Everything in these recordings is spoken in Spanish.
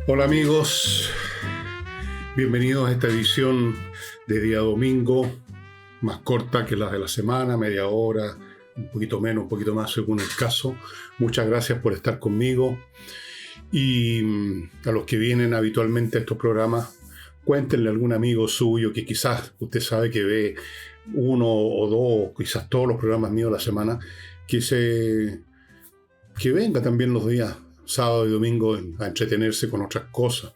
Hola amigos, bienvenidos a esta edición de día domingo, más corta que las de la semana, media hora, un poquito menos, un poquito más según el caso. Muchas gracias por estar conmigo y a los que vienen habitualmente a estos programas, cuéntenle a algún amigo suyo que quizás usted sabe que ve uno o dos, quizás todos los programas míos de la semana, que venga también los días sábado y domingo a entretenerse con otras cosas.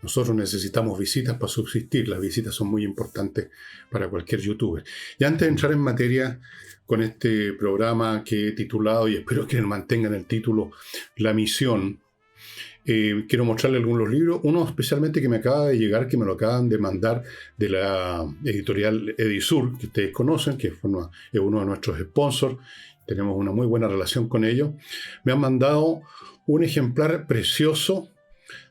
Nosotros necesitamos visitas para subsistir. Las visitas son muy importantes para cualquier youtuber. Y antes de entrar en materia con este programa que he titulado, y espero que mantengan el título, La Misión, quiero mostrarle algunos libros. Uno especialmente que me acaba de llegar, que me lo acaban de mandar de la editorial Edisur, que ustedes conocen, que es uno de nuestros sponsors. Tenemos una muy buena relación con ellos. Me han mandado un ejemplar precioso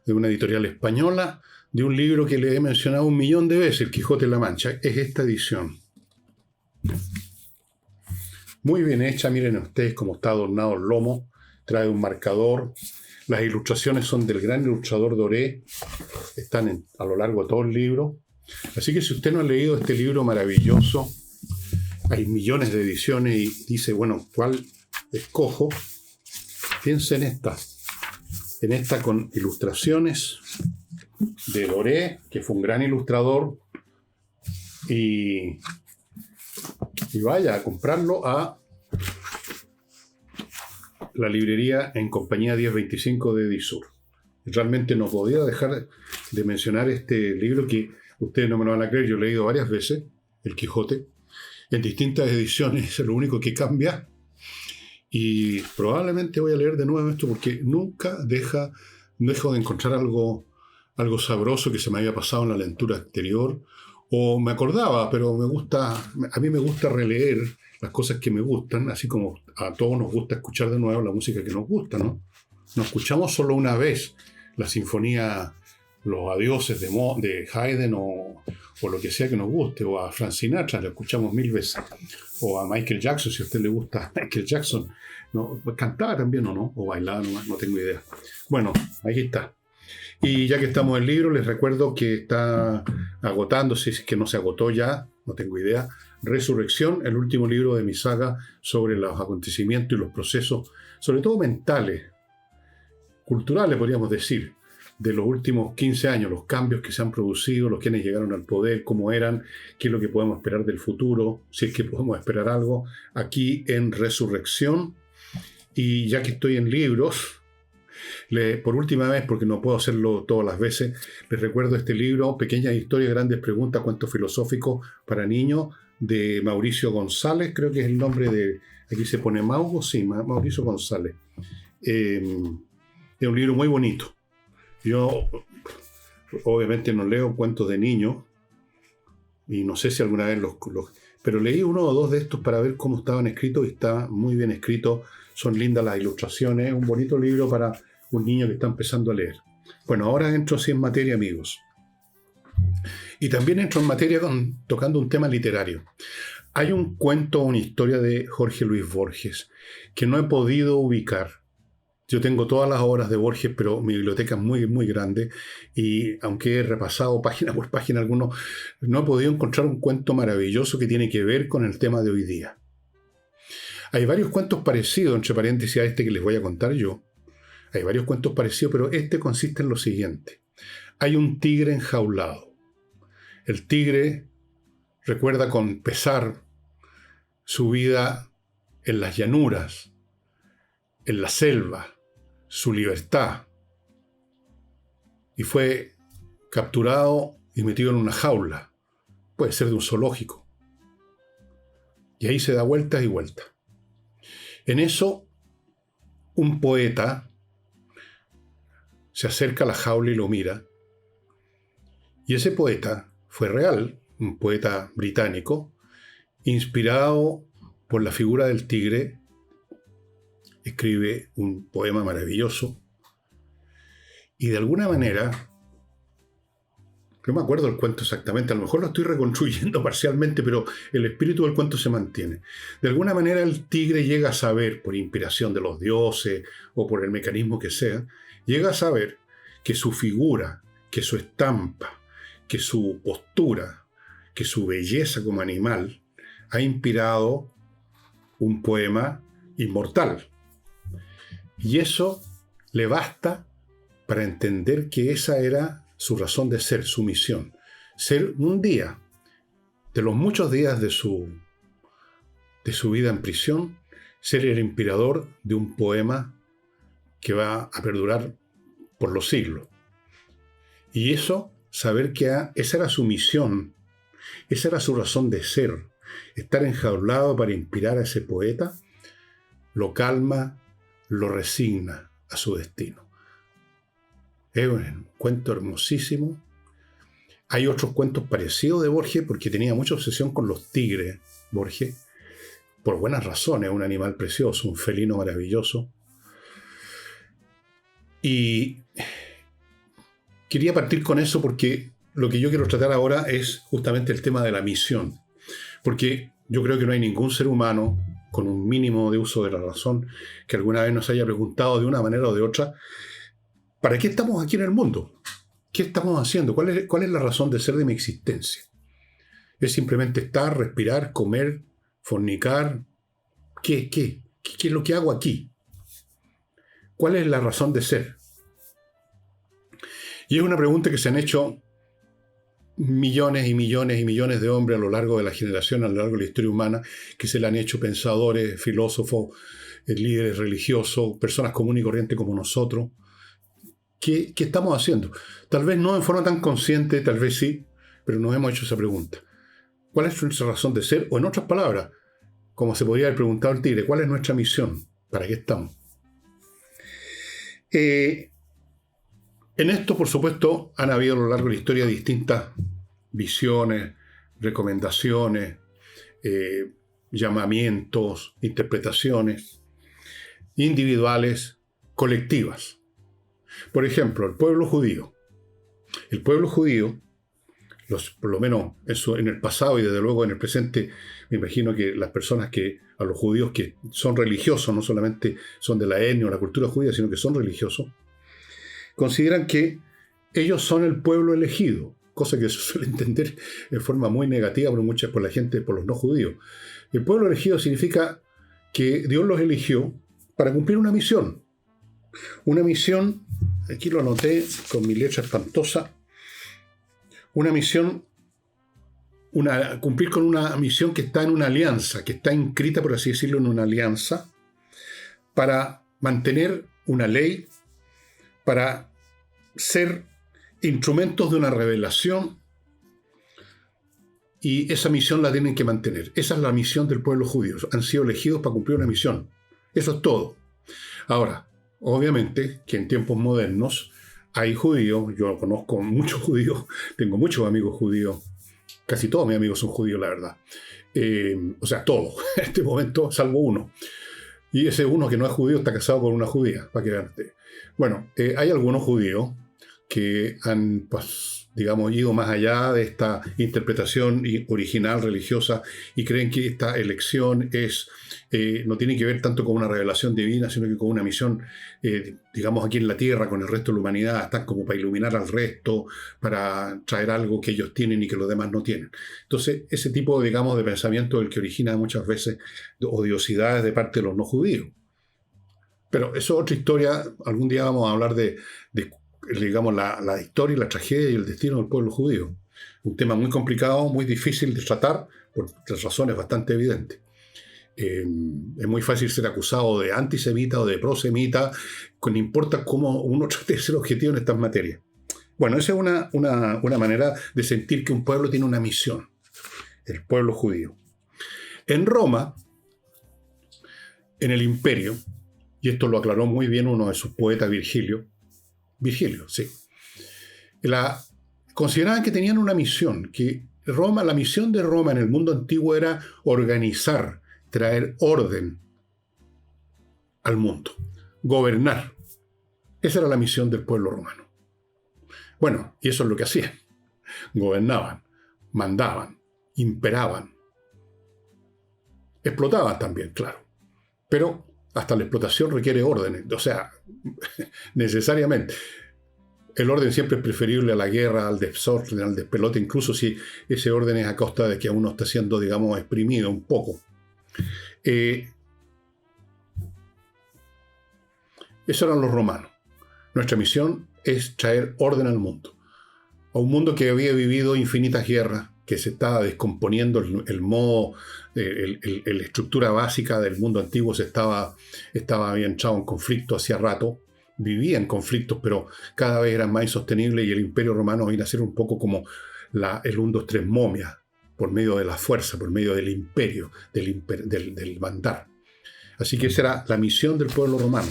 de una editorial española, de un libro que le he mencionado 1.000.000 de veces, El Quijote de la Mancha. Es esta edición. Muy bien hecha, miren ustedes cómo está adornado el lomo. Trae un marcador. Las ilustraciones son del gran ilustrador Doré. Están a lo largo de todo el libro. Así que si usted no ha leído este libro maravilloso, hay millones de ediciones y dice, bueno, ¿cuál escojo? Piensa en esta con ilustraciones de Doré, que fue un gran ilustrador, y vaya a comprarlo a la librería En Compañía 1025 de Edisur. Realmente no podía dejar de mencionar este libro que ustedes no me lo van a creer, yo he leído varias veces, El Quijote, en distintas ediciones, es lo único que cambia. Y probablemente voy a leer de nuevo esto porque nunca dejo de encontrar algo sabroso que se me había pasado en la lectura anterior. O me acordaba, pero a mí me gusta releer las cosas que me gustan, así como a todos nos gusta escuchar de nuevo la música que nos gusta, ¿no? No escuchamos solo una vez la sinfonía, los adioses de Haydn o lo que sea que nos guste, o a Frank Sinatra, la escuchamos 1.000 veces, o a Michael Jackson, si a usted le gusta Michael Jackson, ¿no? ¿Cantaba también o no? ¿O bailaba nomás? No tengo idea. Bueno, ahí está. Y ya que estamos en el libro, les recuerdo que está agotándose, si es que no se agotó ya, no tengo idea, Resurrección, el último libro de mi saga sobre los acontecimientos y los procesos, sobre todo mentales, culturales podríamos decir, de los últimos 15 años, los cambios que se han producido, los quienes llegaron al poder, cómo eran, qué es lo que podemos esperar del futuro, si es que podemos esperar algo, aquí en Resurrección. Y ya que estoy en libros, por última vez, porque no puedo hacerlo todas las veces, les recuerdo este libro, Pequeñas historias, grandes preguntas, cuentos filosóficos para niños, de Mauricio González, creo que es el nombre de, aquí se pone Maugo, sí, Mauricio González. Es un libro muy bonito. Yo obviamente no leo cuentos de niños y no sé si alguna vez pero leí uno o dos de estos para ver cómo estaban escritos y está muy bien escrito, son lindas las ilustraciones, un bonito libro para un niño que está empezando a leer. Bueno, ahora entro así en materia, amigos. Y también entro en materia tocando un tema literario. Hay un cuento, una historia de Jorge Luis Borges que no he podido ubicar. Yo tengo todas las obras de Borges, pero mi biblioteca es muy, muy grande y aunque he repasado página por página algunos, no he podido encontrar un cuento maravilloso que tiene que ver con el tema de hoy día. Hay varios cuentos parecidos, entre paréntesis, a este que les voy a contar yo. Hay varios cuentos parecidos, pero este consiste en lo siguiente. Hay un tigre enjaulado. El tigre recuerda con pesar su vida en las llanuras, en la selva, su libertad, y fue capturado y metido en una jaula, puede ser de un zoológico, y ahí se da vueltas y vueltas. En eso, un poeta se acerca a la jaula y lo mira, y ese poeta fue real, un poeta británico, inspirado por la figura del tigre, escribe un poema maravilloso y de alguna manera, no me acuerdo el cuento exactamente, a lo mejor lo estoy reconstruyendo parcialmente, pero el espíritu del cuento se mantiene. De alguna manera el tigre llega a saber, por inspiración de los dioses o por el mecanismo que sea, llega a saber que su figura, que su estampa, que su postura, que su belleza como animal ha inspirado un poema inmortal. Y eso le basta para entender que esa era su razón de ser, su misión. Ser un día, de los muchos días de su vida en prisión, ser el inspirador de un poema que va a perdurar por los siglos. Y eso, saber que esa era su misión, esa era su razón de ser, estar enjaulado para inspirar a ese poeta, lo calma, lo resigna a su destino. Es un cuento hermosísimo. Hay otros cuentos parecidos de Borges, porque tenía mucha obsesión con los tigres, Borges, por buenas razones, un animal precioso, un felino maravilloso. Y quería partir con eso porque lo que yo quiero tratar ahora es justamente el tema de la misión. Porque yo creo que no hay ningún ser humano con un mínimo de uso de la razón que alguna vez nos haya preguntado de una manera o de otra, ¿para qué estamos aquí en el mundo? ¿Qué estamos haciendo? ¿Cuál es la razón de ser de mi existencia? ¿Es simplemente estar, respirar, comer, fornicar? ¿Qué es lo que hago aquí? ¿Cuál es la razón de ser? Y es una pregunta que se han hecho millones y millones y millones de hombres a lo largo de la generación, a lo largo de la historia humana, que se la han hecho pensadores, filósofos, líderes religiosos, personas comunes y corrientes como nosotros. ¿Qué estamos haciendo? Tal vez no en forma tan consciente, tal vez sí, pero nos hemos hecho esa pregunta. ¿Cuál es nuestra razón de ser? O en otras palabras, como se podría haber preguntado el tigre, ¿cuál es nuestra misión? ¿Para qué estamos? En esto, por supuesto, han habido a lo largo de la historia distintas visiones, recomendaciones, llamamientos, interpretaciones individuales, colectivas. Por ejemplo, el pueblo judío. El pueblo judío, por lo menos en el pasado y desde luego en el presente, me imagino que las personas a los judíos que son religiosos, no solamente son de la etnia o la cultura judía, sino que son religiosos, consideran que ellos son el pueblo elegido, cosa que se suele entender de forma muy negativa por la gente, por los no judíos. El pueblo elegido significa que Dios los eligió para cumplir una misión. Una misión, aquí lo anoté con mi letra espantosa, una misión, cumplir con una misión que está en una alianza, que está inscrita, por así decirlo, en una alianza, para mantener una ley, para ser instrumentos de una revelación, y esa misión la tienen que mantener. Esa es la misión del pueblo judío. Han sido elegidos para cumplir una misión. Eso es todo. Ahora, obviamente que en tiempos modernos hay judíos, yo conozco muchos judíos, tengo muchos amigos judíos, casi todos mis amigos son judíos, la verdad. O sea, todos, en este momento, salvo uno. Y ese uno que no es judío está casado con una judía, para que vean. Bueno, hay algunos judíos que han, pues, digamos, ido más allá de esta interpretación original religiosa y creen que esta elección no tiene que ver tanto con una revelación divina, sino que con una misión, digamos, aquí en la tierra, con el resto de la humanidad, están como para iluminar al resto, para traer algo que ellos tienen y que los demás no tienen. Entonces, ese tipo, digamos, de pensamiento es el que origina muchas veces odiosidades de parte de los no judíos. Pero eso es otra historia. Algún día vamos a hablar de digamos, la historia, la tragedia y el destino del pueblo judío. Un tema muy complicado, muy difícil de tratar, por razones bastante evidentes. Es muy fácil ser acusado de antisemita o de prosemita, no importa cómo uno trate de ser objetivo en estas materias. Bueno, esa es una manera de sentir que un pueblo tiene una misión, el pueblo judío. En Roma, en el imperio, y esto lo aclaró muy bien uno de sus poetas, Virgilio, sí. Consideraban que tenían una misión, que la misión de Roma en el mundo antiguo era organizar, traer orden al mundo, gobernar. Esa era la misión del pueblo romano. Bueno, y eso es lo que hacían. Gobernaban, mandaban, imperaban. Explotaban también, claro. Pero hasta la explotación requiere órdenes, o sea, necesariamente. el orden siempre es preferible a la guerra, al desorden, al despelote, incluso si ese orden es a costa de que uno está siendo, digamos, exprimido un poco. Esos eran los romanos. Nuestra misión es traer orden al mundo. A un mundo que había vivido infinitas guerras, que se estaba descomponiendo el modo, la estructura básica del mundo antiguo había entrado en conflicto hacía rato, vivía en conflictos, pero cada vez era más insostenible y el Imperio Romano vino a ser un poco como el 1, 2, 3 momia, por medio de la fuerza, por medio del imperio, del mandar. Así que esa era la misión del pueblo romano.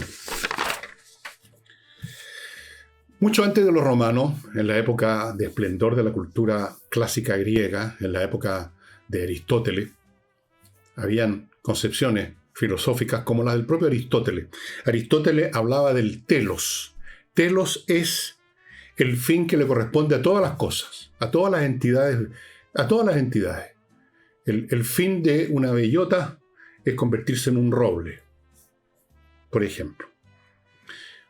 Mucho antes de los romanos, en la época de esplendor de la cultura clásica griega, en la época de Aristóteles, habían concepciones filosóficas como las del propio Aristóteles. Aristóteles hablaba del telos. Telos es el fin que le corresponde a todas las cosas, a todas las entidades. El fin de una bellota es convertirse en un roble, por ejemplo.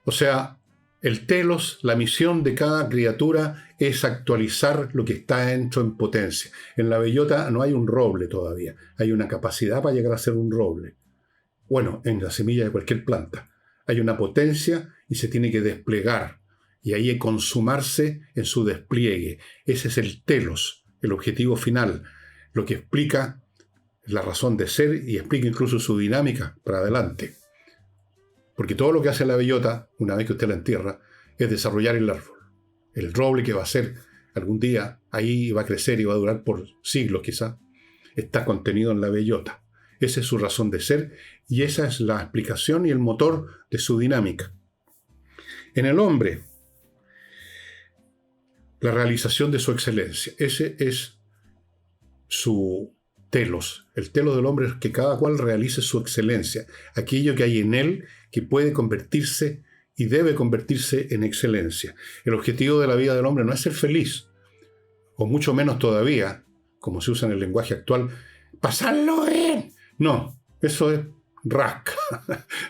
O sea, el telos, la misión de cada criatura es actualizar lo que está hecho en potencia. En la bellota no hay un roble todavía, hay una capacidad para llegar a ser un roble. Bueno, en la semilla de cualquier planta hay una potencia y se tiene que desplegar, y ahí hay que consumarse en su despliegue. Ese es el telos, el objetivo final, lo que explica la razón de ser y explica incluso su dinámica para adelante. Porque todo lo que hace la bellota, una vez que usted la entierra, es desarrollar el árbol. El roble que va a ser algún día, ahí va a crecer y va a durar por siglos quizá, está contenido en la bellota. Esa es su razón de ser y esa es la explicación y el motor de su dinámica. En el hombre, la realización de su excelencia. Ese es su telos. El telos del hombre es que cada cual realice su excelencia. Aquello que hay en él que puede convertirse y debe convertirse en excelencia. El objetivo de la vida del hombre no es ser feliz, o mucho menos todavía, como se usa en el lenguaje actual, pasarlo bien. No, eso es rasca.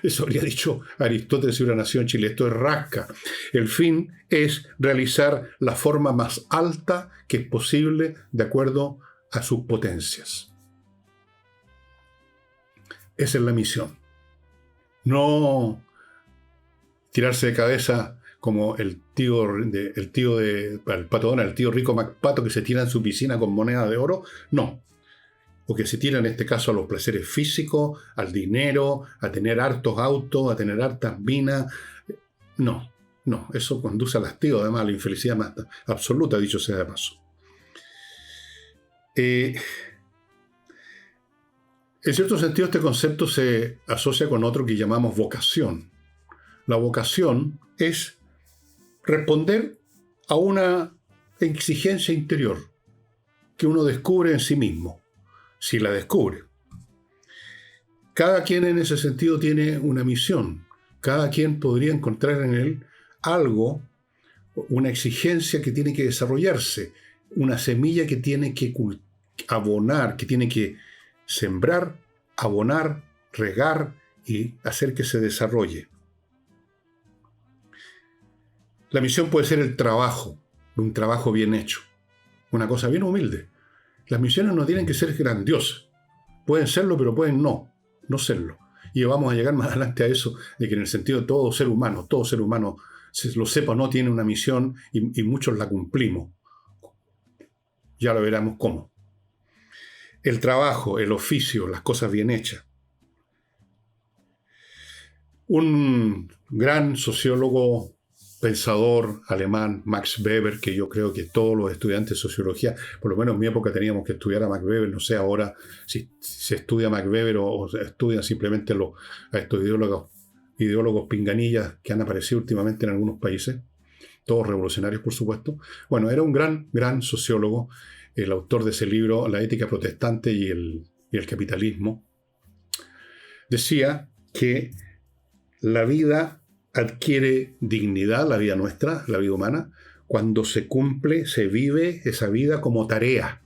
Eso habría dicho Aristóteles si hubiera nacido en Chile. Esto es rasca. El fin es realizar la forma más alta que es posible de acuerdo a sus potencias. Esa es la misión. No tirarse de cabeza como el tío de Pato Donald, el tío rico MacPato que se tira en su piscina con moneda de oro. No. O que se tira en este caso a los placeres físicos, al dinero, a tener hartos autos, a tener hartas minas. No. Eso conduce al hastío, además a la infelicidad más absoluta, dicho sea de paso. En cierto sentido, este concepto se asocia con otro que llamamos vocación. La vocación es responder a una exigencia interior que uno descubre en sí mismo, si la descubre. Cada quien en ese sentido tiene una misión. Cada quien podría encontrar en él algo, una exigencia que tiene que desarrollarse, una semilla que tiene que abonar, que tiene que sembrar, abonar, regar y hacer que se desarrolle. La misión puede ser el trabajo, un trabajo bien hecho, una cosa bien humilde. Las misiones no tienen que ser grandiosas. Pueden serlo, pero pueden no serlo. Y vamos a llegar más adelante a eso, de que en el sentido de todo ser humano, se lo sepa o no, tiene una misión y muchos la cumplimos. Ya lo veremos cómo. El trabajo, el oficio, las cosas bien hechas. Un gran sociólogo, pensador alemán, Max Weber, que yo creo que todos los estudiantes de sociología, por lo menos en mi época teníamos que estudiar a Max Weber, no sé ahora si se estudia a Max Weber o estudian simplemente a estos ideólogos pinganillas que han aparecido últimamente en algunos países, todos revolucionarios por supuesto. Bueno, era un gran sociólogo, el autor de ese libro, La ética protestante y el capitalismo. Decía que la vida adquiere dignidad, la vida nuestra, la vida humana, cuando se cumple, se vive esa vida como tarea,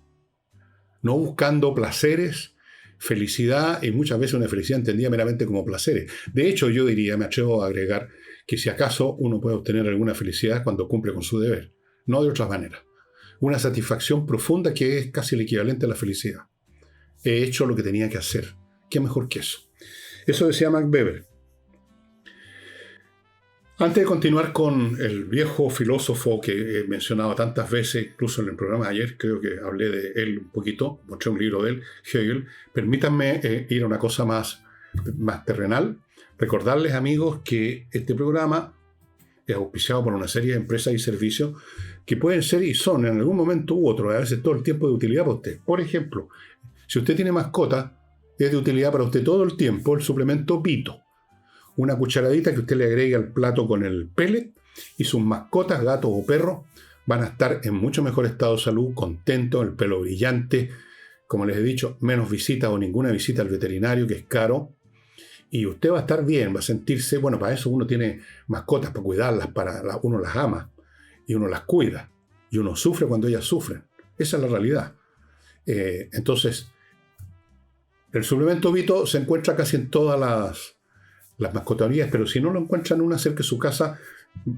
no buscando placeres, felicidad y muchas veces una felicidad entendida meramente como placeres. De hecho, yo diría, me atrevo a agregar, que si acaso uno puede obtener alguna felicidad cuando cumple con su deber, no de otra manera. Una satisfacción profunda que es casi el equivalente a la felicidad. He hecho lo que tenía que hacer. ¿Qué mejor que eso? Eso decía Max Weber. Antes de continuar con el viejo filósofo que he mencionado tantas veces, incluso en el programa de ayer, creo que hablé de él un poquito, mostré un libro de él, Hegel, permítanme ir a una cosa más terrenal. Recordarles, amigos, que este programa es auspiciado por una serie de empresas y servicios que pueden ser y son en algún momento u otro, a veces todo el tiempo, de utilidad para usted. Por ejemplo, si usted tiene mascota, es de utilidad para usted todo el tiempo el suplemento Vito. Una cucharadita que usted le agregue al plato con el pellet y sus mascotas, gatos o perros, van a estar en mucho mejor estado de salud, contentos, el pelo brillante, como les he dicho, menos visitas o ninguna visita al veterinario, que es caro. Y usted va a estar bien, va a sentirse, bueno, para eso uno tiene mascotas, para cuidarlas, uno las ama y uno las cuida. Y uno sufre cuando ellas sufren. Esa es la realidad. Entonces, el suplemento Vito se encuentra casi en todas las mascoterías, pero si no lo encuentra en una cerca de su casa,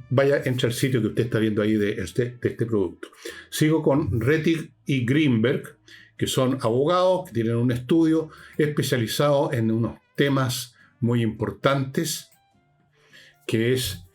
vaya, entre el sitio que usted está viendo ahí de este producto. Sigo con Rettig y Greenberg, que son abogados, que tienen un estudio especializado en unos temas muy importantes, que es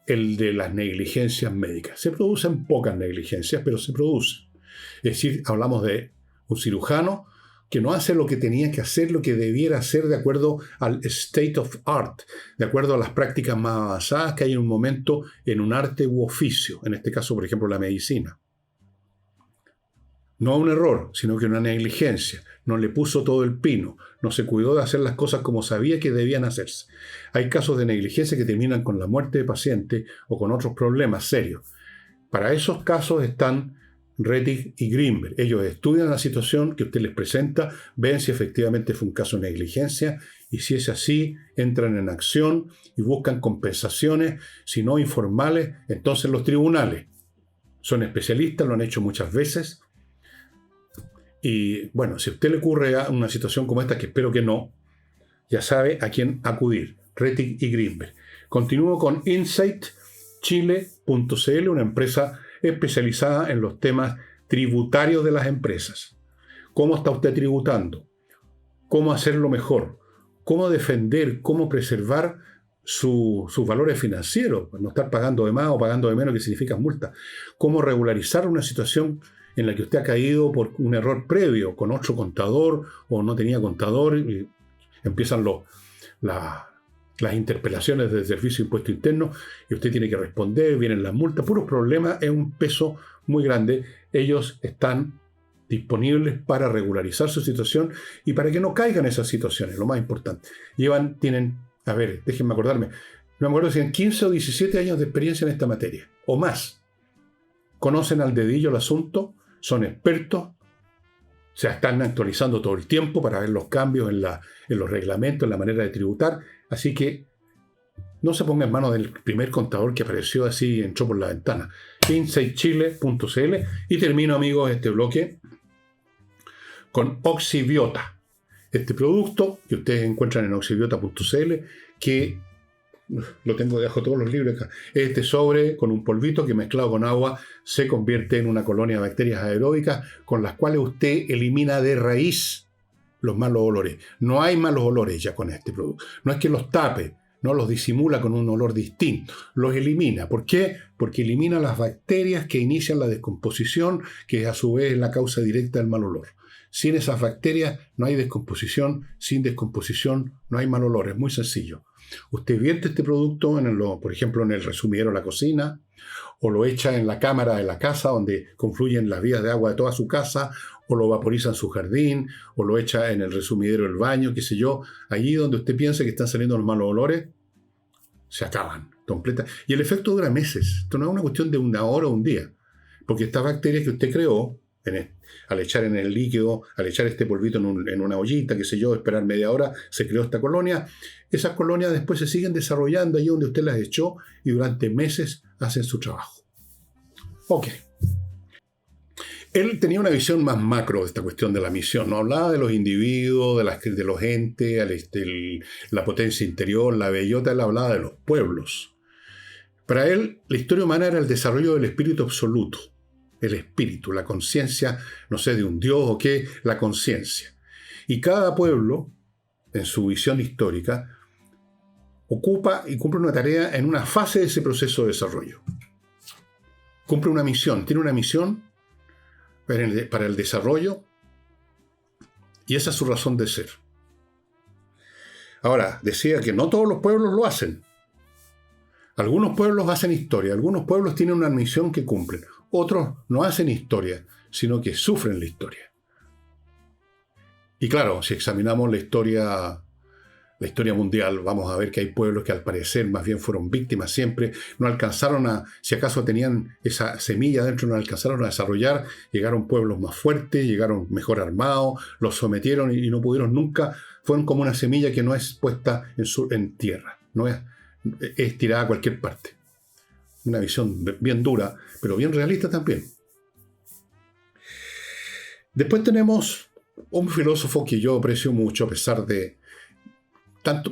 el de las negligencias médicas. Se producen pocas negligencias, pero se producen. Es decir, hablamos de un cirujano que no hace lo que tenía que hacer, lo que debiera hacer de acuerdo al state of art, de acuerdo a las prácticas más avanzadas que hay en un momento en un arte u oficio, en este caso, por ejemplo, la medicina. No un error, sino que una negligencia. No le puso todo el pino, no se cuidó de hacer las cosas como sabía que debían hacerse. Hay casos de negligencia que terminan con la muerte de paciente o con otros problemas serios. Para esos casos están Rettig y Greenberg. Ellos estudian la situación que usted les presenta, ven si efectivamente fue un caso de negligencia y si es así, entran en acción y buscan compensaciones, si no informales, entonces los tribunales. Son especialistas, lo han hecho muchas veces. Y bueno, si a usted le ocurre una situación como esta, que espero que no, ya sabe a quién acudir. Rettig y Greenberg. Continúo con insightchile.cl, una empresa especializada en los temas tributarios de las empresas. ¿Cómo está usted tributando? ¿Cómo hacerlo mejor? ¿Cómo defender, cómo preservar sus valores financieros? No estar pagando de más o pagando de menos, que significa multa. ¿Cómo regularizar una situación en la que usted ha caído por un error previo con otro contador o no tenía contador? Y empiezan las interpelaciones del Servicio de Impuesto Interno y usted tiene que responder, vienen las multas, puros problemas, es un peso muy grande. Ellos están disponibles para regularizar su situación y para que no caigan esas situaciones, lo más importante. Déjenme acordarme, no me acuerdo si tienen 15 o 17 años de experiencia en esta materia, o más. Conocen al dedillo el asunto, son expertos, se están actualizando todo el tiempo para ver los cambios en los reglamentos, en la manera de tributar. Así que no se ponga en manos del primer contador que apareció así y entró por la ventana. insightchile.cl. Y termino, amigos, este bloque con Oxibiota. Este producto que ustedes encuentran en oxibiota.cl, que lo tengo debajo de todos los libros acá. Este sobre con un polvito que mezclado con agua se convierte en una colonia de bacterias aeróbicas con las cuales usted elimina de raíz los malos olores. No hay malos olores ya con este producto. No es que los tape, no los disimula con un olor distinto, los elimina. ¿Por qué? Porque elimina las bacterias que inician la descomposición, que a su vez es la causa directa del mal olor. Sin esas bacterias no hay descomposición, sin descomposición no hay mal olor. Es muy sencillo. Usted vierte este producto, por ejemplo, en el resumidero de la cocina, o lo echa en la cámara de la casa, donde confluyen las vías de agua de toda su casa, o lo vaporiza en su jardín, o lo echa en el resumidero del baño, qué sé yo. Allí donde usted piensa que están saliendo los malos olores, se acaban. Completa. Y el efecto dura meses. Esto no es una cuestión de una hora o un día. Porque estas bacterias que usted creó, al echar en el líquido, al echar este polvito en una ollita, qué sé yo, esperar media hora, se creó esta colonia. Esas colonias después se siguen desarrollando allí donde usted las echó y durante meses hacen su trabajo. Ok. Él tenía una visión más macro de esta cuestión de la misión. No hablaba de los individuos, de los entes, la potencia interior, la bellota. Él hablaba de los pueblos. Para él, la historia humana era el desarrollo del espíritu absoluto. El espíritu, la conciencia, no sé, de un dios o qué, la conciencia. Y cada pueblo, en su visión histórica, ocupa y cumple una tarea en una fase de ese proceso de desarrollo. Cumple una misión, tiene una misión para el desarrollo, y esa es su razón de ser. Ahora, decía que no todos los pueblos lo hacen. Algunos pueblos hacen historia, algunos pueblos tienen una misión que cumplen, otros no hacen historia, sino que sufren la historia. Y claro, si examinamos la historia mundial, vamos a ver que hay pueblos que al parecer más bien fueron víctimas siempre, no alcanzaron si acaso tenían esa semilla dentro, no alcanzaron a desarrollar, llegaron pueblos más fuertes, llegaron mejor armados, los sometieron y no pudieron nunca, fueron como una semilla que no es puesta en tierra, no es tirada a cualquier parte. Una visión bien dura, pero bien realista también. Después tenemos un filósofo que yo aprecio mucho, a pesar de tanto,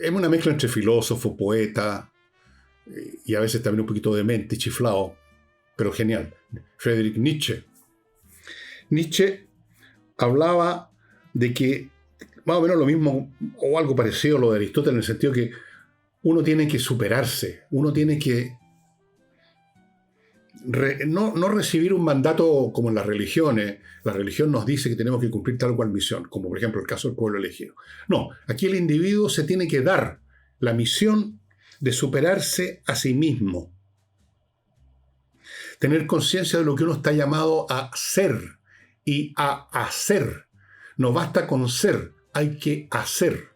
es una mezcla entre filósofo, poeta y a veces también un poquito demente, chiflado, pero genial. Friedrich Nietzsche. Nietzsche hablaba de que más o menos lo mismo o algo parecido a lo de Aristóteles, en el sentido que uno tiene que superarse, uno tiene que no recibir un mandato como en las religiones. La religión nos dice que tenemos que cumplir tal o cual misión, como por ejemplo el caso del pueblo elegido. No, aquí el individuo se tiene que dar la misión de superarse a sí mismo. Tener conciencia de lo que uno está llamado a ser y a hacer. No basta con ser, hay que hacer.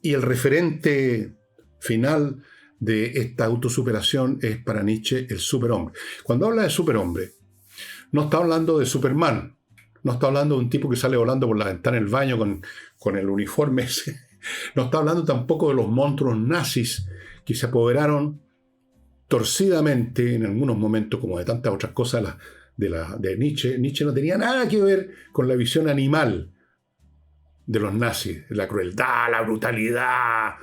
Y el referente final de esta autosuperación es para Nietzsche el superhombre. Cuando habla de superhombre, no está hablando de Superman, no está hablando de un tipo que sale volando por la ventana del baño con el uniforme ese. No está hablando tampoco de los monstruos nazis que se apoderaron torcidamente en algunos momentos, como de tantas otras cosas de Nietzsche. Nietzsche no tenía nada que ver con la visión animal de los nazis, la crueldad, la brutalidad,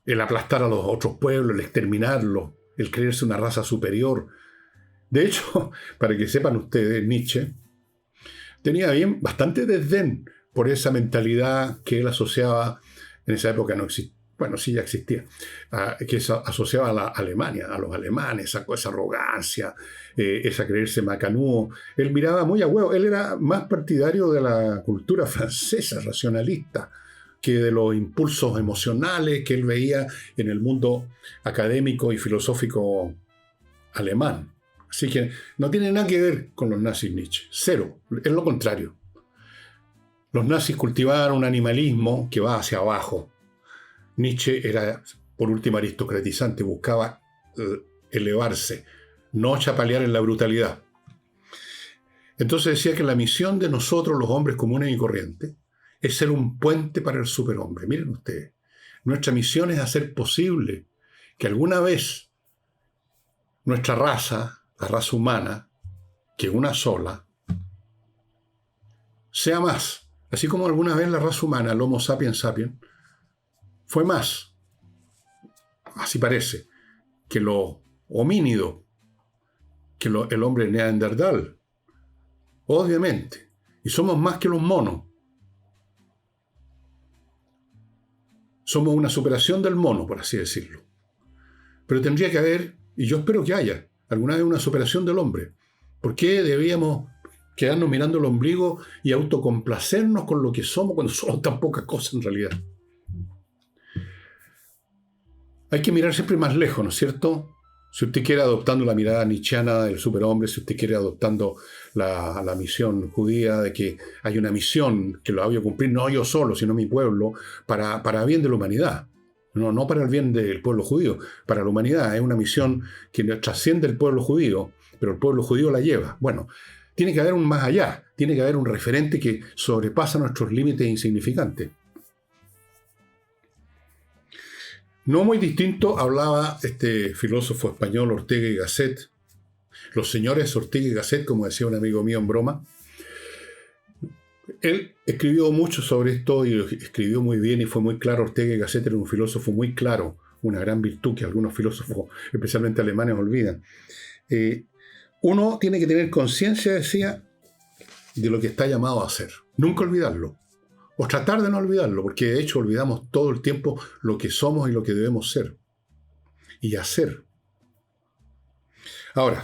el aplastar a los otros pueblos, el exterminarlos, el creerse una raza superior. De hecho, para que sepan ustedes, Nietzsche tenía bastante desdén por esa mentalidad que él asociaba, en esa época no existía, bueno, sí ya existía, que asociaba a la Alemania, a los alemanes, esa arrogancia, esa creerse macanudo. Él miraba muy a huevo, él era más partidario de la cultura francesa, racionalista, que de los impulsos emocionales que él veía en el mundo académico y filosófico alemán. Así que no tiene nada que ver con los nazis Nietzsche. Cero. Es lo contrario. Los nazis cultivaban un animalismo que va hacia abajo. Nietzsche era, por último, aristocratizante. Buscaba elevarse, no chapalear en la brutalidad. Entonces decía que la misión de nosotros, los hombres comunes y corrientes, es ser un puente para el superhombre. Miren ustedes, nuestra misión es hacer posible que alguna vez nuestra raza, la raza humana, que una sola, sea más. Así como alguna vez la raza humana, el Homo sapiens sapiens, fue más, así parece, que los homínidos, que el hombre neandertal. Obviamente. Y somos más que los monos. Somos una superación del mono, por así decirlo. Pero tendría que haber, y yo espero que haya, alguna vez una superación del hombre. ¿Por qué debíamos quedarnos mirando el ombligo y autocomplacernos con lo que somos cuando somos tan pocas cosas en realidad? Hay que mirar siempre más lejos, ¿no es cierto? Si usted quiere adoptando la mirada nietzscheana del superhombre, si usted quiere adoptando la misión judía de que hay una misión que lo voy a cumplir, no yo solo, sino mi pueblo, para bien de la humanidad. No para el bien del pueblo judío, para la humanidad. Es una misión que trasciende el pueblo judío, pero el pueblo judío la lleva. Bueno, tiene que haber un más allá, tiene que haber un referente que sobrepasa nuestros límites insignificantes. No muy distinto hablaba este filósofo español Ortega y Gasset, Los señores Ortega y Gasset, como decía un amigo mío en broma, él escribió mucho sobre esto y lo escribió muy bien y fue muy claro. Ortega y Gasset era un filósofo muy claro, una gran virtud que algunos filósofos, especialmente alemanes, olvidan. Uno tiene que tener conciencia, decía, de lo que está llamado a hacer. Nunca olvidarlo. O tratar de no olvidarlo, porque de hecho olvidamos todo el tiempo lo que somos y lo que debemos ser. Y hacer. Ahora,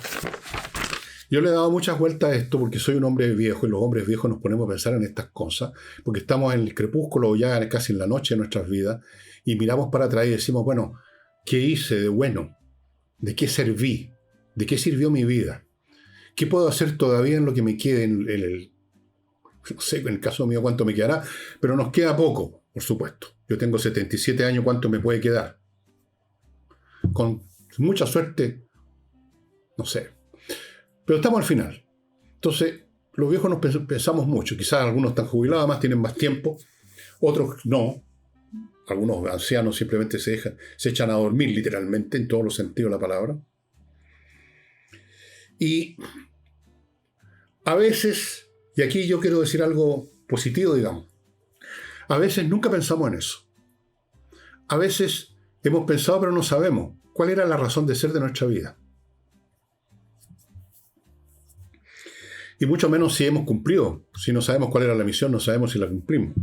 yo le he dado muchas vueltas a esto porque soy un hombre viejo y los hombres viejos nos ponemos a pensar en estas cosas, porque estamos en el crepúsculo, ya casi en la noche de nuestras vidas, y miramos para atrás y decimos, bueno, ¿qué hice de bueno? ¿De qué serví? ¿De qué sirvió mi vida? ¿Qué puedo hacer todavía en lo que me quede no sé, en el caso mío cuánto me quedará, pero nos queda poco, por supuesto. Yo tengo 77 años, ¿cuánto me puede quedar? Con mucha suerte, no sé. Pero estamos al final. Entonces, los viejos nos pensamos mucho. Quizás algunos están jubilados, más tienen más tiempo. Otros no. Algunos ancianos simplemente se echan a dormir, literalmente, en todos los sentidos de la palabra. Y a veces, y aquí yo quiero decir algo positivo, digamos, a veces nunca pensamos en eso. A veces hemos pensado, pero no sabemos cuál era la razón de ser de nuestra vida. Y mucho menos si hemos cumplido. Si no sabemos cuál era la misión, no sabemos si la cumplimos.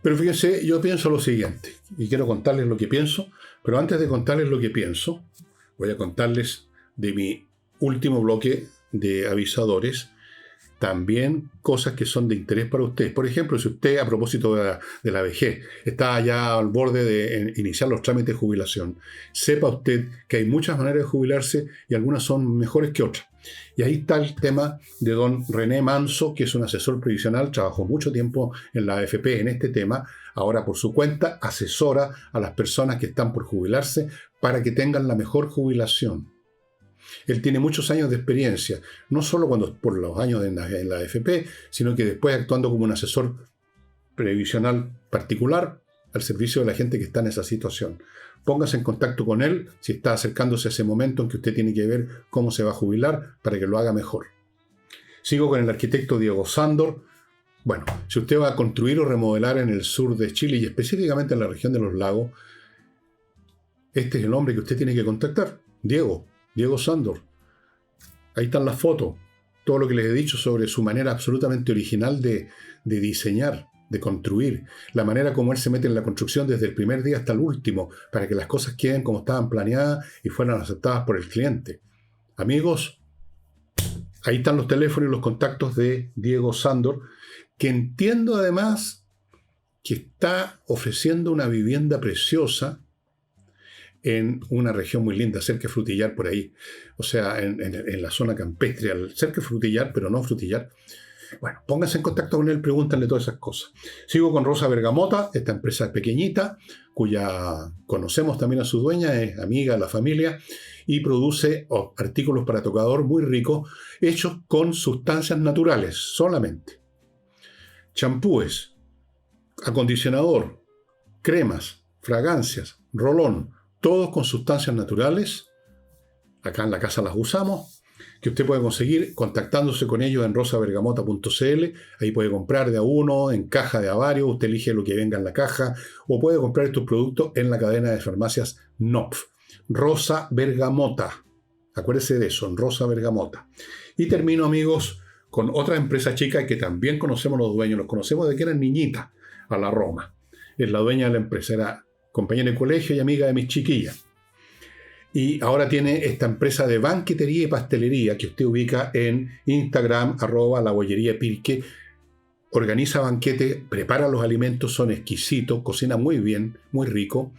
Pero fíjense, yo pienso lo siguiente, y quiero contarles lo que pienso, pero antes de contarles lo que pienso, voy a contarles de mi último bloque de avisadores, también cosas que son de interés para ustedes. Por ejemplo, si usted, a propósito de la vejez, está ya al borde de iniciar los trámites de jubilación, sepa usted que hay muchas maneras de jubilarse y algunas son mejores que otras. Y ahí está el tema de don René Manso, que es un asesor previsional, trabajó mucho tiempo en la AFP en este tema, ahora por su cuenta asesora a las personas que están por jubilarse para que tengan la mejor jubilación. Él tiene muchos años de experiencia, no solo por los años en la AFP, sino que después actuando como un asesor previsional particular al servicio de la gente que está en esa situación. Póngase en contacto con él si está acercándose a ese momento en que usted tiene que ver cómo se va a jubilar para que lo haga mejor. Sigo con el arquitecto Diego Sándor. Bueno, si usted va a construir o remodelar en el sur de Chile y específicamente en la región de los lagos, este es el hombre que usted tiene que contactar. Diego Sándor. Ahí están las fotos. Todo lo que les he dicho sobre su manera absolutamente original de diseñar, de construir. La manera como él se mete en la construcción desde el primer día hasta el último, para que las cosas queden como estaban planeadas y fueran aceptadas por el cliente. Amigos, ahí están los teléfonos y los contactos de Diego Sándor, que entiendo además que está ofreciendo una vivienda preciosa en una región muy linda, cerca de Frutillar, por ahí. O sea, en la zona campestre, cerca de Frutillar, pero no Frutillar. Bueno, pónganse en contacto con él, pregúntenle todas esas cosas. Sigo con Rosa Bergamota, esta empresa pequeñita, cuya conocemos también a su dueña, es amiga de la familia, y produce artículos para tocador muy ricos, hechos con sustancias naturales, solamente. Champúes, acondicionador, cremas, fragancias, rolón, todos con sustancias naturales. Acá en la casa las usamos, que usted puede conseguir contactándose con ellos en rosabergamota.cl. Ahí puede comprar de a uno, en caja de a varios, usted elige lo que venga en la caja, o puede comprar estos productos en la cadena de farmacias NOPF. Rosa Bergamota. Acuérdese de eso, en Rosa Bergamota. Y termino, amigos, con otra empresa chica que también conocemos los dueños. Los conocemos de que eran niñitas, a la Roma. Es la dueña de la empresa, era compañera de colegio y amiga de mis chiquillas. Y ahora tiene esta empresa de banquetería y pastelería que usted ubica en Instagram, @labolleriapirque. Organiza banquetes, prepara los alimentos, son exquisitos, cocina muy bien, muy rico.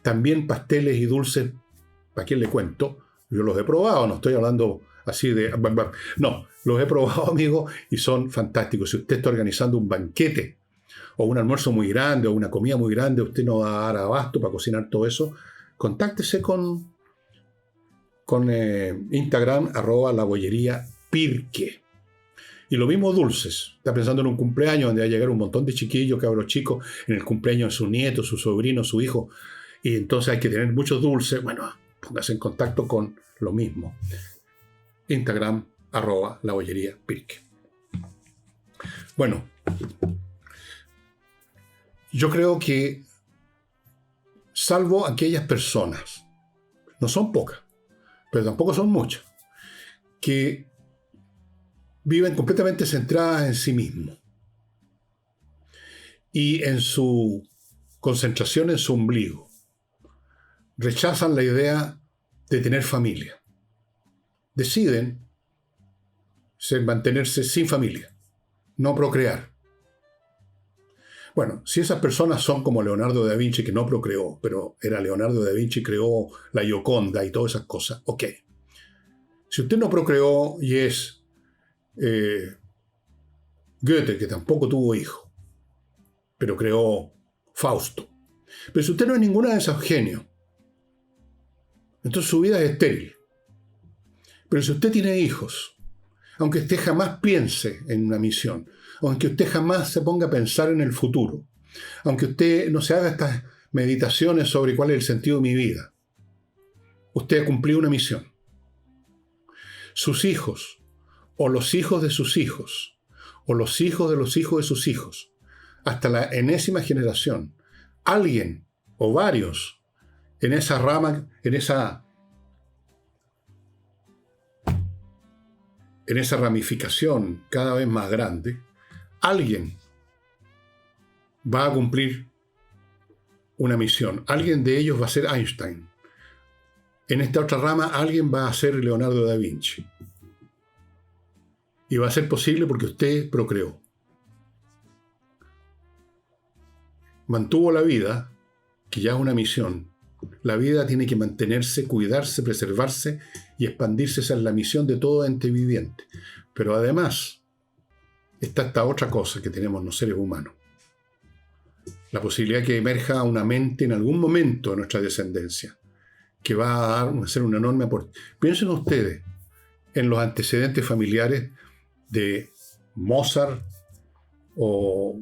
También pasteles y dulces, ¿para quién le cuento? Yo los he probado, no estoy hablando así de... No, los he probado, amigos, y son fantásticos. Si usted está organizando un banquete, o un almuerzo muy grande, o una comida muy grande, usted no va a dar abasto para cocinar todo eso, contáctese con Instagram, @labolleriapirque. Y lo mismo dulces. Está pensando en un cumpleaños donde va a llegar un montón de chiquillos, cabros chicos, en el cumpleaños de su nieto, su sobrino, su hijo, y entonces hay que tener muchos dulces. Bueno, póngase en contacto con lo mismo. Instagram, @labollería_pirque. Bueno, yo creo que, salvo aquellas personas, no son pocas, pero tampoco son muchas, que viven completamente centradas en sí mismos y en su concentración en su ombligo, rechazan la idea de tener familia, deciden mantenerse sin familia, no procrear. Bueno, si esas personas son como Leonardo da Vinci, que no procreó, pero era Leonardo da Vinci, creó la Gioconda y todas esas cosas, ok. Si usted no procreó y es Goethe, que tampoco tuvo hijo, pero creó Fausto. Pero si usted no es ninguna de esos genios, entonces su vida es estéril. Pero si usted tiene hijos, aunque usted jamás piense en una misión, aunque usted jamás se ponga a pensar en el futuro, aunque usted no se haga estas meditaciones sobre cuál es el sentido de mi vida, usted ha cumplido una misión. Sus hijos, o los hijos de sus hijos, o los hijos de los hijos de sus hijos, hasta la enésima generación, alguien o varios en esa rama, en esa ramificación cada vez más grande, alguien va a cumplir una misión. Alguien de ellos va a ser Einstein. En esta otra rama, alguien va a ser Leonardo da Vinci. Y va a ser posible porque usted procreó. Mantuvo la vida, que ya es una misión. La vida tiene que mantenerse, cuidarse, preservarse y expandirse. Esa es la misión de todo ente viviente. Pero además, está esta otra cosa que tenemos los seres humanos. La posibilidad que emerja una mente en algún momento de nuestra descendencia, que va a hacer un enorme aporte. Piensen ustedes en los antecedentes familiares de Mozart o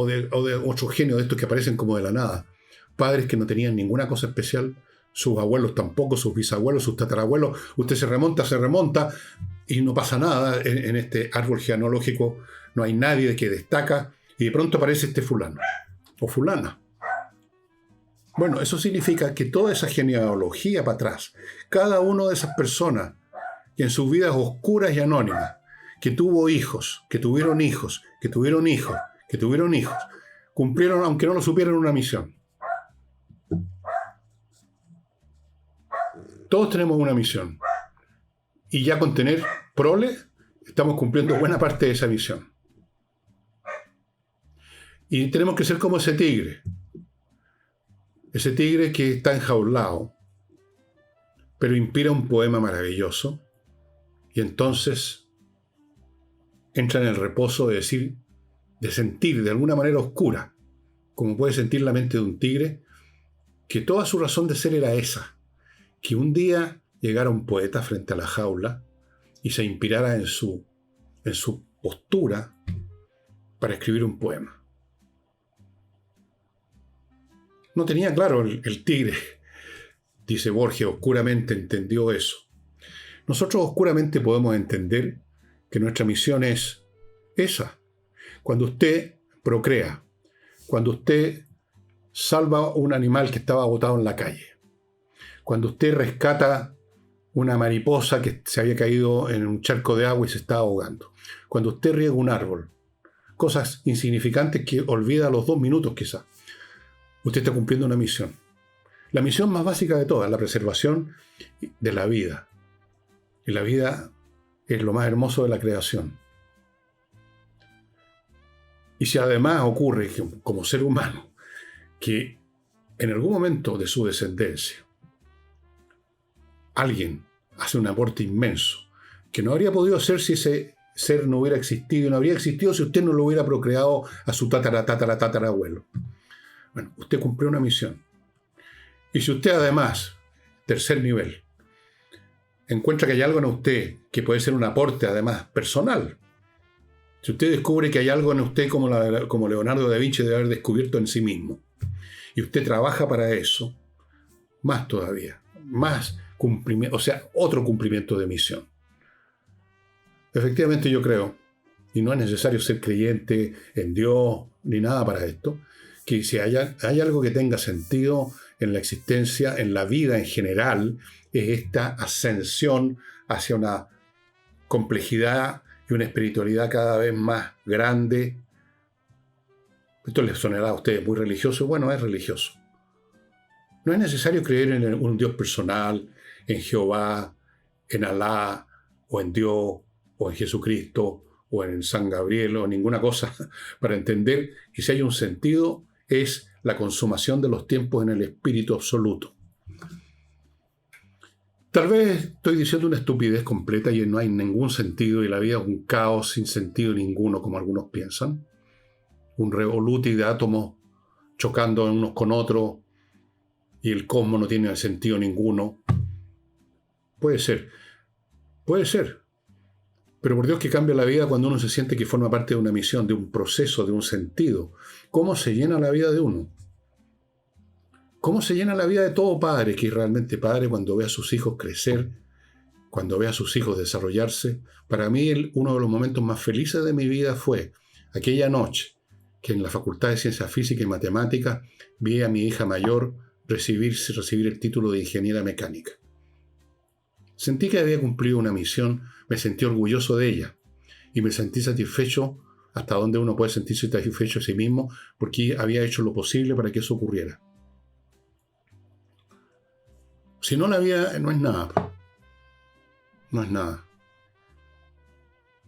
de otros genios de estos que aparecen como de la nada. Padres que no tenían ninguna cosa especial, sus abuelos tampoco, sus bisabuelos, sus tatarabuelos. Usted se remonta y no pasa nada en este árbol genealógico. No hay nadie que destaca y de pronto aparece este fulano o fulana. Bueno, eso significa que toda esa genealogía para atrás, cada una de esas personas que en sus vidas oscuras y anónimas, que tuvo hijos, que tuvieron hijos, que tuvieron hijos, que tuvieron hijos, cumplieron, aunque no lo supieran, una misión. Todos tenemos una misión. Y ya con tener prole, estamos cumpliendo buena parte de esa misión. Y tenemos que ser como ese tigre. Ese tigre que está enjaulado, pero inspira un poema maravilloso. Y entonces entra en el reposo de decir, de sentir de alguna manera oscura, como puede sentir la mente de un tigre, que toda su razón de ser era esa, que un día llegara un poeta frente a la jaula y se inspirara en su postura para escribir un poema. No tenía claro el tigre, dice Borges, oscuramente entendió eso. Nosotros oscuramente podemos entender que nuestra misión es esa. Cuando usted procrea, cuando usted salva un animal que estaba botado en la calle, cuando usted rescata una mariposa que se había caído en un charco de agua y se estaba ahogando, cuando usted riega un árbol, cosas insignificantes que olvida a los 2 minutos quizás, usted está cumpliendo una misión. La misión más básica de todas, la preservación de la vida. Y la vida es lo más hermoso de la creación. Y si además ocurre que, como ser humano, que en algún momento de su descendencia alguien hace un aporte inmenso, que no habría podido hacer si ese ser no hubiera existido, y no habría existido si usted no lo hubiera procreado a su tatarabuelo. Bueno, usted cumplió una misión. Y si usted además, tercer nivel, encuentra que hay algo en usted que puede ser un aporte además personal, si usted descubre que hay algo en usted como Leonardo da Vinci debe haber descubierto en sí mismo, y usted trabaja para eso, más todavía, más cumplimiento, o sea, otro cumplimiento de misión. Efectivamente yo creo, y no es necesario ser creyente en Dios ni nada para esto, que si hay algo que tenga sentido en la existencia, en la vida en general, es esta ascensión hacia una complejidad y una espiritualidad cada vez más grande. Esto les sonará a ustedes muy religioso. Bueno, es religioso. No es necesario creer en un Dios personal, en Jehová, en Alá, o en Dios, o en Jesucristo, o en San Gabriel, o ninguna cosa, para entender que si hay un sentido, es la consumación de los tiempos en el espíritu absoluto. Tal vez estoy diciendo una estupidez completa y no hay ningún sentido y la vida es un caos sin sentido ninguno, como algunos piensan. Un revoluti de átomos chocando unos con otros y el cosmos no tiene sentido ninguno. Puede ser. Pero por Dios que cambia la vida cuando uno se siente que forma parte de una misión, de un proceso, de un sentido. ¿Cómo se llena la vida de uno? ¿Cómo se llena la vida de todo padre, que es realmente padre, cuando ve a sus hijos crecer, cuando ve a sus hijos desarrollarse? Para mí, uno de los momentos más felices de mi vida fue aquella noche que en la Facultad de Ciencias Físicas y Matemáticas vi a mi hija mayor recibir el título de ingeniera mecánica. Sentí que había cumplido una misión, me sentí orgulloso de ella y me sentí satisfecho hasta donde uno puede sentirse satisfecho a sí mismo porque había hecho lo posible para que eso ocurriera. Si no, la vida no es nada. No es nada.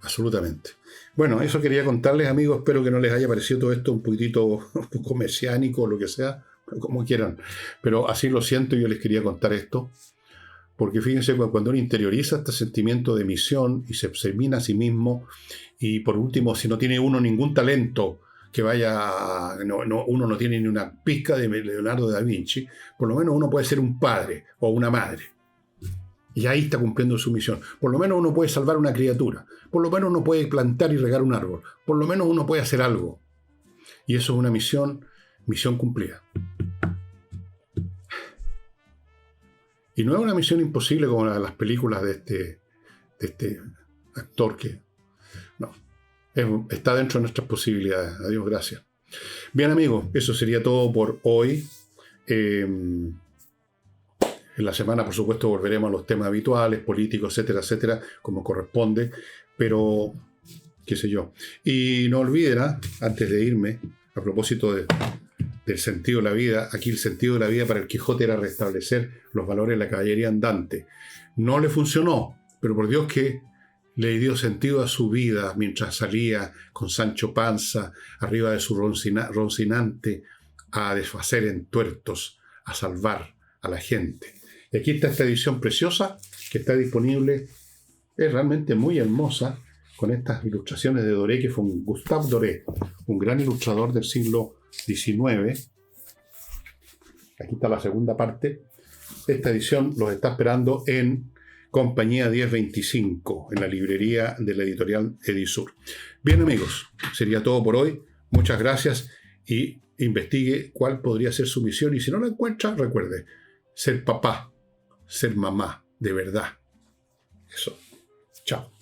Absolutamente. Bueno, eso quería contarles, amigos. Espero que no les haya parecido todo esto un poco mesiánico o lo que sea, como quieran. Pero así lo siento, yo les quería contar esto. Porque fíjense, cuando uno interioriza este sentimiento de misión y se examina a sí mismo, y por último, si no tiene uno ningún talento que uno no tiene ni una pizca de Leonardo da Vinci, por lo menos uno puede ser un padre o una madre. Y ahí está cumpliendo su misión. Por lo menos uno puede salvar una criatura. Por lo menos uno puede plantar y regar un árbol. Por lo menos uno puede hacer algo. Y eso es una misión cumplida. Y no es una misión imposible como las películas de este actor que... No, está dentro de nuestras posibilidades. Adiós, gracias. Bien, amigos, eso sería todo por hoy. En la semana, por supuesto, volveremos a los temas habituales, políticos, etcétera, etcétera, como corresponde. Pero, qué sé yo. Y no olviden, antes de irme, a propósito del sentido de la vida, aquí el sentido de la vida para el Quijote era restablecer los valores de la caballería andante. No le funcionó, pero por Dios que le dio sentido a su vida mientras salía con Sancho Panza arriba de su Rocinante a desfacer en tuertos, a salvar a la gente. Y aquí está esta edición preciosa que está disponible, es realmente muy hermosa, con estas ilustraciones de Doré, que fue Gustave Doré, un gran ilustrador del siglo XIX. Aquí está la segunda parte. Esta edición los está esperando en Compañía 1025, en la librería de la editorial Edisur. Bien, amigos, sería todo por hoy. Muchas gracias y investigue cuál podría ser su misión. Y si no la encuentra, recuerde, ser papá, ser mamá, de verdad. Eso. Chao.